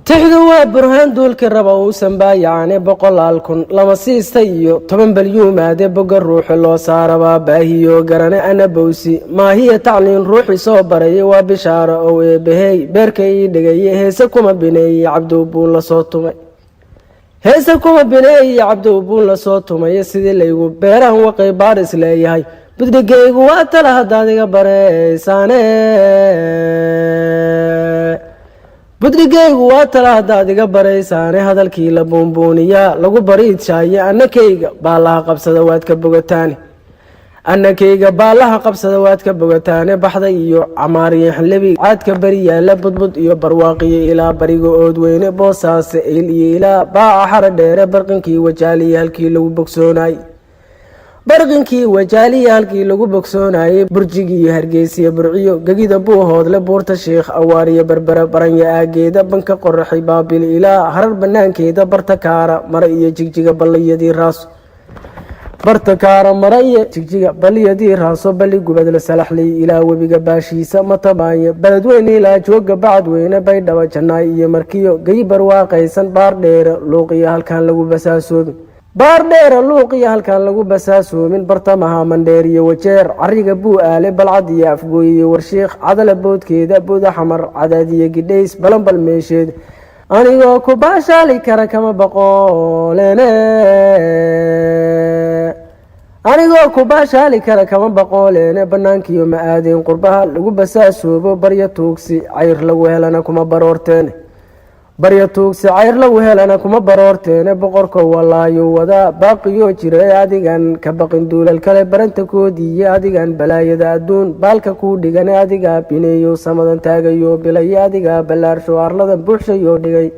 تحدوا برهان دول كربا وسنبا يعني بقول لكم لما سيستيو طبعا باليوم هذا بقى الروح الله صار باهيو قرنا أنا بوسي ما هي تعلن روحي صبري وبشارة أو بهي بركي دقي هسكم بني عبدو بولا صوتهم هسكم بني عبدو بولا صوتهم يسدي اللي يقول بيران وقي بارس لي هاي بدقي واتلا هذا بريسانه budrigaygu waa tala hadaad iga baraysaane hadalkii la boonbooniyaa lagu bariidshaaya annakayga baalaha qabsada waad ka bogataane annakayga baalaha qabsada waad ka bogataane baxda iyo camaariye xillibi caadka bari yaala budbud iyo barwaaqiye ilaa bariga oodweyne boosaase il iyo ilaa baaca xara dheere barqinkii wajaaliye halkii lagu bogsoonay barqinkii wajaaliye halkii lagu bogsoonayay burjigii hargeysa burciyo gagida buuhoodle buurta sheekh awaariye berbera baranya aageeda banka qoraxay baabil ilaa harar banaankeeda bartakaara mara iyo jigjiga baliyadii raaso bartakaara mara iyo jigjiga baliyadii raaso bali gubadla salaxley ilaa webiga baashiisa matabaaye beledweyne ilaa jooga bacadweyne baydhaba jannaay iyo markiyo gayi barwaaqaysan baar dheere luuqiyo halkaan lagu basaasoobin baar dheera luuqiya halkaan lagu basaasoomin bartamaha mandheer iyo wajeer cariga buu aale balcad iyo afgooy iyo warshiikh cadala boodkeeda buda xamar cadaadiyo gidhays balanbal meesheed anigoo ku baashaali kara kama baqoolene anigoo ku baashaali kara kama baqooleene banaankiyo ma aadeen qurbaha lagu basaasoobo barya tuugsi cayr lagu helana kuma baroorteene barya tuugsi cayr lagu helana kuma baroorteene boqorka walaayo wada baaqiyo jira adigan ka baqin duulal kale baranta koodiye adigan balaayada adduun baalka ku dhigan adiga bineeyo samadan taagayo bilay adiga balaarsho arladan buuxshayo dhigay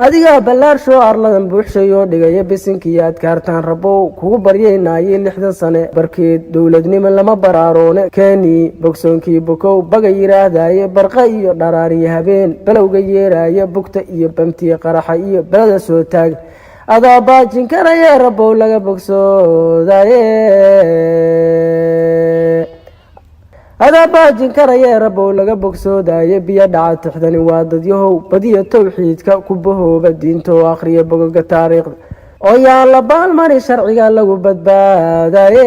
adiga balaarsho arladan buuxshayo dhigay bisinkiya adkaartaan rabow kugu baryeynaaye 60 sane barkeed dawladnimo lama baraaroone keeni bogsoonkii bukow baga yiraahdaye barqa iyo dharaariye habeen balowga yeeraaye bugta iyo bamtiye qaraxa iyo balada soo taag adaa baajin karaya rabow laga bogsoodaye adaa baajin karaya rabow laga bogsoodaye biyo dhaca tixdani waa dadyahow badiya tawxiidka ku bahooba diinta oo akhriya bogoga taariikhda oo yaa la baalmari sharciga lagu badbaadaye